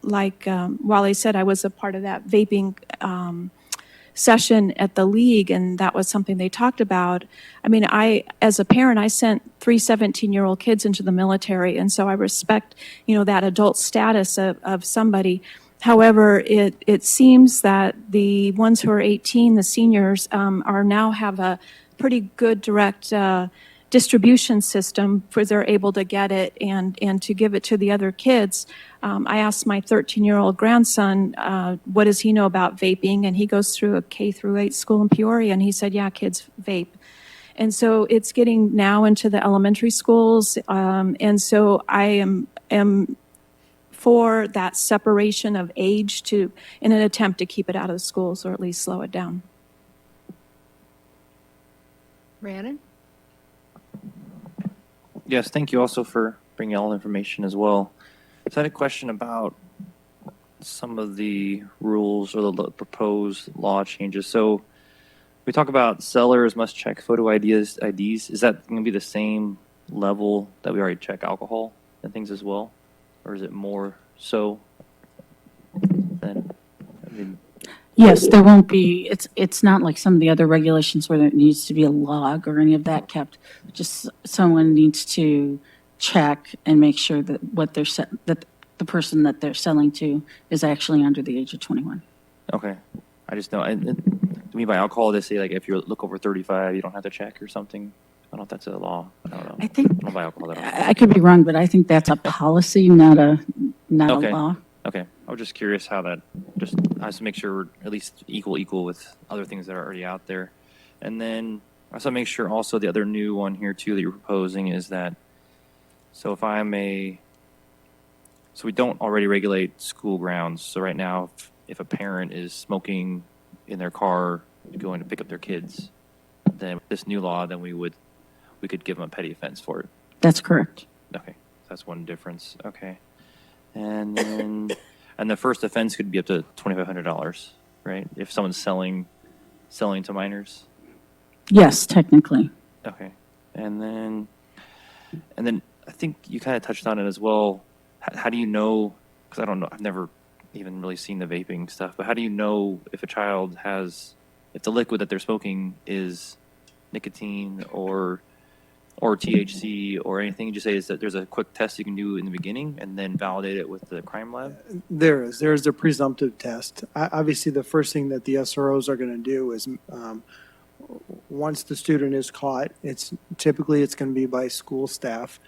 Like Wally said, I was a part of that vaping session at the league, and that was something they talked about. I mean, as a parent, I sent 3 17-year-old kids into the military, and so I respect, that adult status of somebody. However, it seems that the ones who are 18, the seniors, are now have a pretty good direct distribution system where they're able to get it and to give it to the other kids. I asked my 13-year-old grandson, what does he know about vaping? And he goes through a K through 8 school in Peoria, and he said, yeah, kids vape. And so it's getting now into the elementary schools. And so I am for that separation of age to, in an attempt to keep it out of the schools or at least slow it down. Brandon? Yes, thank you also for bringing all the information as well. So I had a question about some of the rules or the proposed law changes. So we talk about sellers must check photo IDs. Is that going to be the same level that we already check alcohol and things as well? Or is it more so than, I mean, Yes, there won't be, it's not like some of the other regulations where there needs to be a log or any of that kept. Just someone needs to check and make sure that that the person that they're selling to is actually under the age of 21. okay. I just know, to me by alcohol, they say like if you look over 35, you don't have to check or something. I don't know if that's a law. I don't know. I think, I don't buy alcohol. I could be wrong, but I think that's a policy, not a Okay. law. Okay, I was just curious how that, just, I have to make sure we're at least equal with other things that are already out there. And then I also make sure also the other new one here too that you're proposing is that, so if so we don't already regulate school grounds. So right now, if a parent is smoking in their car, going to pick up their kids, then with this new law, then we could give them a petty offense for it. That's correct. Okay, that's one difference. Okay. And then, and the first offense could be up to $2,500, right? If someone's selling to minors. Yes, technically. Okay. And then I think you kind of touched on it as well. How do you know, because I don't know, I've never even really seen the vaping stuff, but how do you know if a child if the liquid that they're smoking is nicotine or THC or anything? You just say is that there's a quick test you can do in the beginning and then validate it with the crime lab? There's a presumptive test. Obviously, the first thing that the SROs are going to do is, once the student is caught, it's going to be by school staff.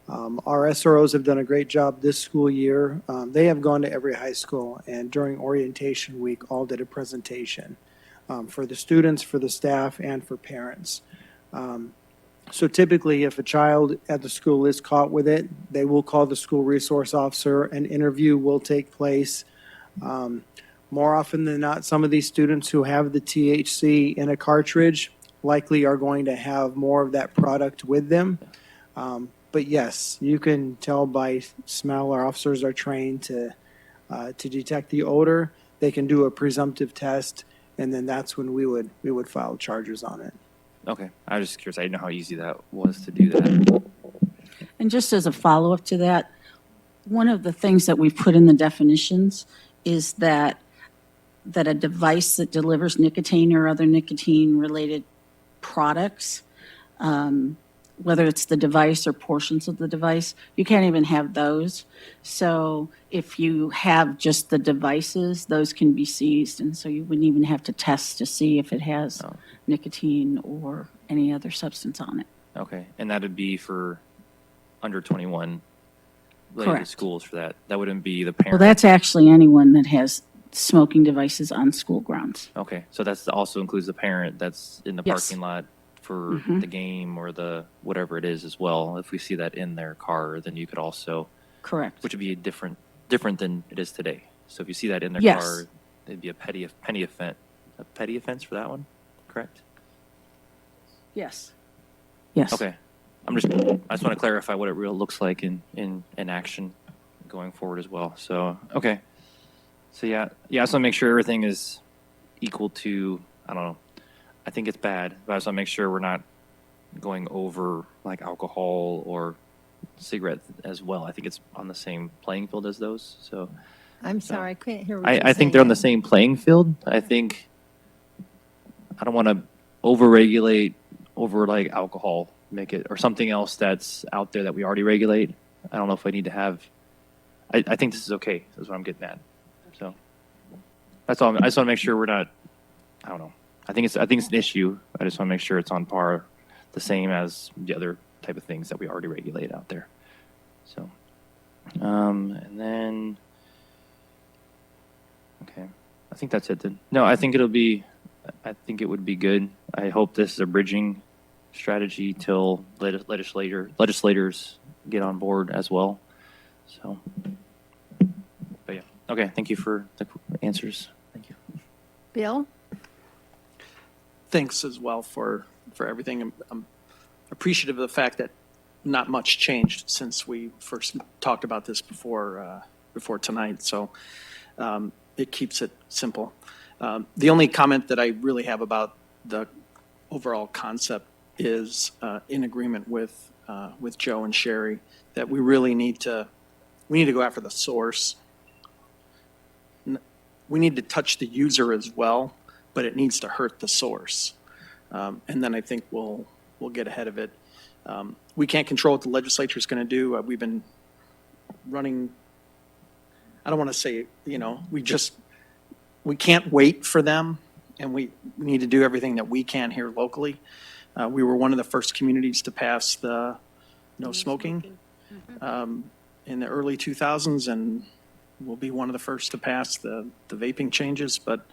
Our SROs have done a great job this school year. They have gone to every high school, and during orientation week, all did a presentation for the students, for the staff, and for parents. So typically, if a child at the school is caught with it, they will call the school resource officer. An interview will take place. More often than not, some of these students who have the THC in a cartridge likely are going to have more of that product with them. But yes, you can tell by smell. Our officers are trained to detect the odor. They can do a presumptive test, and then that's when we would file charges on it. Okay. I was just curious. I didn't know how easy that was to do that. And just as a follow-up to that, one of the things that we've put in the definitions is that a device that delivers nicotine or other nicotine-related products, whether it's the device or portions of the device, you can't even have those. So if you have just the devices, those can be seized, and so you wouldn't even have to test to see if it has nicotine or any other substance on it. Okay. And that'd be for under 21 related to Correct. schools for that. That wouldn't be the Well, parent. that's actually anyone that has smoking devices on school grounds. Okay. So that's also includes the parent that's in the Yes. parking lot for Mhm. the game or the whatever it is as well. If we see that in their car, then you could also, Correct. which would be different than it is today. So if you see that in their Yes. car, it'd be a petty offense for that one, correct? Yes. Yes. Okay. I just want to clarify what it really looks like in action going forward as well. So, okay. So yeah, I just want to make sure everything is equal to, I don't know, I think it's bad, but I just want to make sure we're not going over like alcohol or cigarettes as well. I think it's on the same playing field as those. So I'm sorry, I couldn't hear what you were I think they're on the saying. same playing field. I think I don't want to overregulate over like alcohol, make it or something else that's out there that we already regulate. I don't know if I need to have. I think this is okay. Is what I'm getting at. So That's all. I just want to make sure we're not, I don't know. I think it's an issue. I just want to make sure it's on par, the same as the other type of things that we already regulate out there. So, and then, okay, I think that's it then. No, I think it would be good. I hope this is a bridging strategy till legislators get on board as well. So, but yeah, okay. Thank you for the answers. Thank you. Bill? Thanks as well for everything. I'm appreciative of the fact that not much changed since we first talked about this before tonight. So it keeps it simple. The only comment that I really have about the overall concept is in agreement with Joe and Sherry that we really need to go after the source. We need to touch the user as well, but it needs to hurt the source. And then I think we'll get ahead of it. We can't control what the legislature is going to do. We've been running, I don't want to say, we can't wait for them, and we need to do everything that we can here locally. We were one of the first communities to pass the no smoking in the early 2000s, and we'll be one of the first to pass the vaping changes. But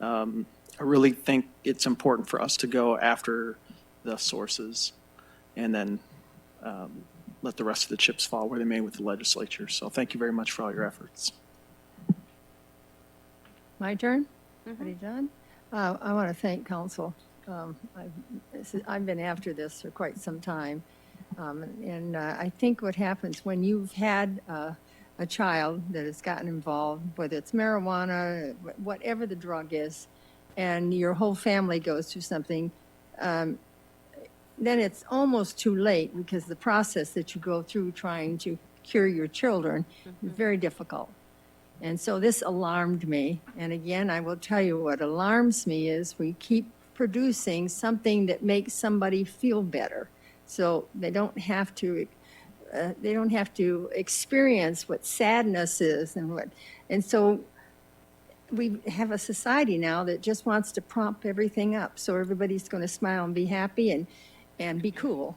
I really think it's important for us to go after the sources and then let the rest of the chips fall where they may with the legislature. So thank you very much for all your efforts. My turn? Already done? I want to thank council. I've been after this for quite some time. And I think what happens when you've had a child that has gotten involved, whether it's marijuana, whatever the drug is, and your whole family goes through something, then it's almost too late because the process that you go through trying to cure your children is very difficult. And so this alarmed me. And again, I will tell you what alarms me is we keep producing something that makes somebody feel better. So they don't have to experience what sadness is and so we have a society now that just wants to prop everything up. So everybody's going to smile and be happy and be cool.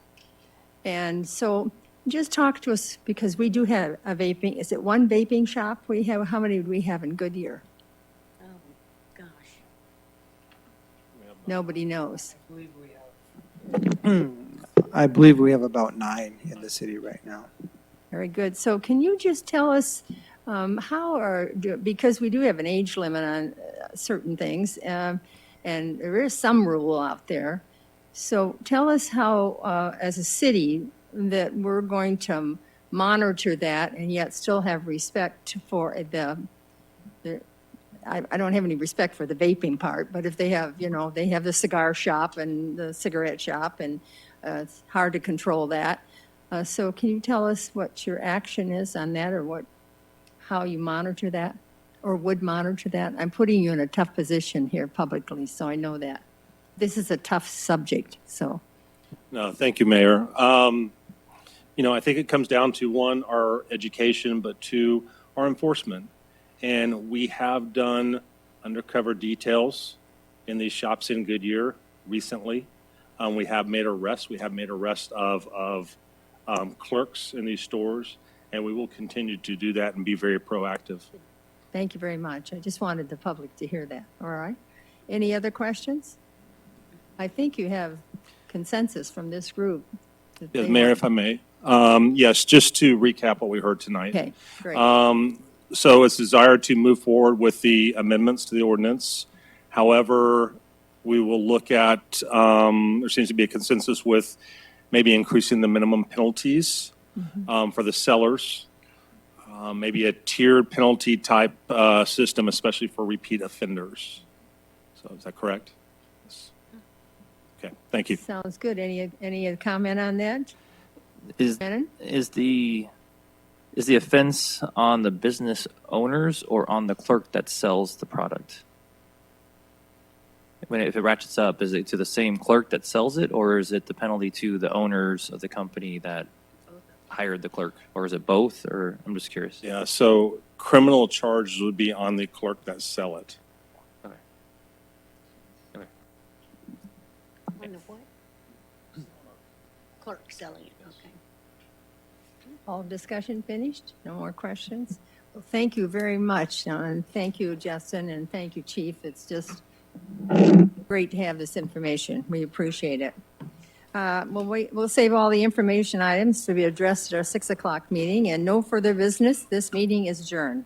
And so just talk to us, because we do have a vaping. Is it one vaping shop we have? How many do we have in Goodyear? Oh, gosh. Nobody knows. I believe we have about 9 in the city right now. Very good. So can you just tell us because we do have an age limit on certain things, and there is some rule out there. So tell us how, as a city, that we're going to monitor that and yet still have respect for I don't have any respect for the vaping part, but if they have, they have the cigar shop and the cigarette shop, and it's hard to control that. So can you tell us what your action is on that, or how you monitor that, or would monitor that? I'm putting you in a tough position here publicly, so I know that. This is a tough subject, so. No, thank you, Mayor. I think it comes down to, 1, our education, but 2, our enforcement. And we have done undercover details in these shops in Goodyear recently. We have made arrests. We have made arrests of clerks in these stores, and we will continue to do that and be very proactive. Thank you very much. I just wanted the public to hear that. All right. Any other questions? I think you have consensus from this group. Yes, Mayor, if I may. Yes, just to recap what we heard tonight. Okay, great. So it's desired to move forward with the amendments to the ordinance. However, we will look at, there seems to be a consensus with maybe increasing the minimum penalties for the sellers, maybe a tiered penalty type system, especially for repeat offenders. So is that correct? Yes. Okay, thank you. Sounds good. Any comment on that? Is the offense on the business owners or on the clerk that sells the product? If it ratchets up, is it to the same clerk that sells it, or is it the penalty to the owners of the company that hired the clerk, or is it both? Or I'm just curious. Yeah, so criminal charges would be on the clerk that sell it. clerk selling it, okay. All discussion finished? No more questions? Well, thank you very much, and thank you, Justin, and thank you, Chief. It's just great to have this information. We appreciate it. We'll save all the information items to be addressed at our 6 o'clock meeting, and no further business. This meeting is adjourned.